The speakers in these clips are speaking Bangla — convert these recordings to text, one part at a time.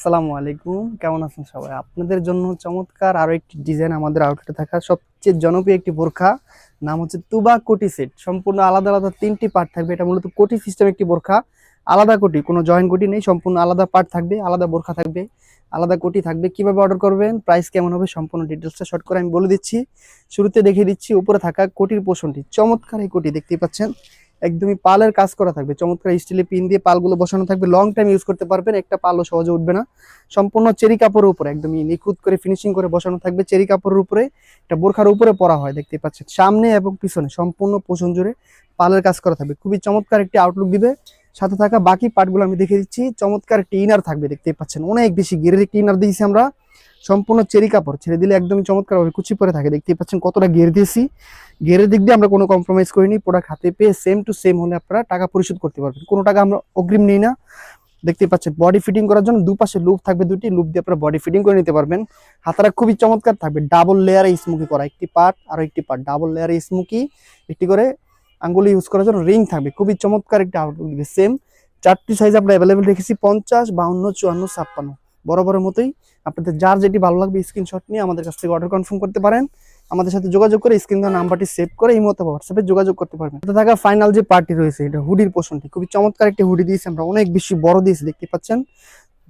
আসসালামু আলাইকুম, কেমন আছেন সবাই? আপনাদের জন্য চমৎকার আরো একটি ডিজাইন আমাদের আউটলেটে থাকা সবচেয়ে জনপ্রিয় একটি বোরখা। নাম হচ্ছে তুবা কোটি সেট। সম্পূর্ণ আলাদা আলাদা 3টি পার্ট থাকবে। এটা মূলত কোটি সিস্টেম একটি বোরখা। আলাদা কোটি, কোনো জয়েন্ট কোটি নেই, সম্পূর্ণ আলাদা পার্ট থাকবে, আলাদা বোরখা থাকবে, আলাদা কোটি থাকবে। কিভাবে অর্ডার করবেন, প্রাইস কেমন হবে, সম্পূর্ণ ডিটেলসটা শর্ট করে আমি বলে দিচ্ছি। শুরুতে দেখিয়ে দিচ্ছি উপরে থাকা কোটির পোষণটি। চমৎকার এই কোটি দেখতেই পাচ্ছেন, একদমই পালের কাজ করা থাকবে। চমৎকার স্টিলের পিন দিয়ে পালগুলো বসানো থাকবে, লং টাইম ইউজ করতে পারবেন, একটা পালও সহজে উঠবে না। সম্পূর্ণ চেরি কাপড়ের উপরে একদমই নিখুঁত করে ফিনিশিং করে বসানো থাকবে। চেরি কাপড়ের উপরে, এটা বোরখার উপরে পরা হয়, দেখতে পাচ্ছেন সামনে এবং পিছনে সম্পূর্ণ পোষণ জুড়ে পালের কাজ করা থাকবে। খুবই চমৎকার একটি আউটলুক দিবে। সাথে থাকা বাকি পার্টগুলো আমি দেখে দিচ্ছি। চমৎকার একটি ইনার থাকবে, দেখতেই পাচ্ছেন অনেক বেশি গেরের একটি ইনার দিয়েছি আমরা। সম্পূর্ণ চেরি কাপড় ছেড়ে দিলে একদমই চমৎকার ভাবে কুচি পরে থাকে, দেখতেই পাচ্ছেন কতটা ঘের দিয়েছি। ঘেরের দিক দিয়ে আমরা কোনো কম্প্রোমাইজ করিনি। প্রোডাক্ট হাতে পেয়ে সেম টু সেম হলে আপনারা টাকা পরিশোধ করতে পারবেন, কোনো টাকা আমরা অগ্রিম নিই না। দেখতে পাচ্ছেন বডি ফিটিং করার জন্য দুপাশে লুপ থাকবে, দুটি লুপ দিয়ে আপনারা বডি ফিটিং করে নিতে পারবেন। হাতারা খুবই চমৎকার থাকবে, ডাবল লেয়ারে স্মুকি করা, একটি পার্ট আর একটি পার্ট ডাবল লেয়ারে স্মুকি, একটি করে আঙ্গুলি ইউজ করার জন্য রিং থাকবে। খুবই চমৎকার একটা আউটলুক দিবে। সেম 4টি সাইজ আমরা অ্যাভেলেবেল রেখেছি, 50, 52, 54, 56 বরাবরের মতোই। আপনাদের যার যেটি ভালো লাগবে স্ক্রিনশট নিয়ে আমাদের কাছ থেকে অর্ডার কনফার্ম করতে পারেন। আমাদের সাথে যোগাযোগ করে স্ক্রিন দেওয়া নাম্বারটি সেভ করে এই মতো হোয়াটসঅ্যাপে যোগাযোগ করতে পারবেন। এটা থাকা ফাইনাল যে পার্টি রয়েছে, এটা হুডির পোষণটি খুবই চমৎকার একটি হুডি দিয়েছি আমরা, অনেক বেশি বড় দিয়েছি, দেখতে পাচ্ছেন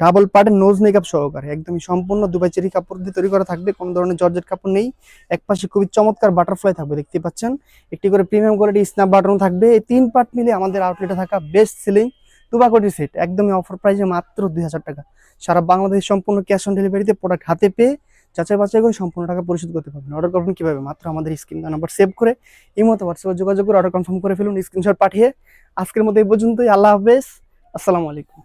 ডাবল পার্টের নোজ মেকআপ সহকারে একদমই সম্পূর্ণ দুবাই চেরি কাপড় দিয়ে তৈরি করা থাকবে, কোনো ধরনের জর্জেট কাপড় নেই। এক পাশে খুবই চমৎকার বাটারফ্লাই থাকবে, দেখতে পাচ্ছেন একটি করে প্রিমিয়াম কোয়ালিটি স্ন্যাপ বাটন থাকবে। এই 3 পার্ট মিলে আমাদের আউটলেটে থাকা বেস্ট সেলিং তুবাকোটি সেট একদমই অফার প্রাইসে মাত্র 2000 টাকা। সারা বাংলাদেশ সম্পূর্ণ ক্যাশ অন ডেলিভারিতে প্রোডাক্ট হাতে পেয়ে যাচাই বাছাই করে সম্পূর্ণ টাকা পরিশোধ করতে পারবেন। অর্ডার করবেন কিভাবে? মাত্র আমাদের স্ক্রিন নাম্বার সেভ করে এই মতো হোয়াটসঅ্যাপে যোগাযোগ করে অর্ডার কনফার্ম করে ফেলুন, স্ক্রিনশট পাঠিয়ে। আজকের মতো এই পর্যন্তই। আল্লাহ হাফেজ, আসসালামু আলাইকুম।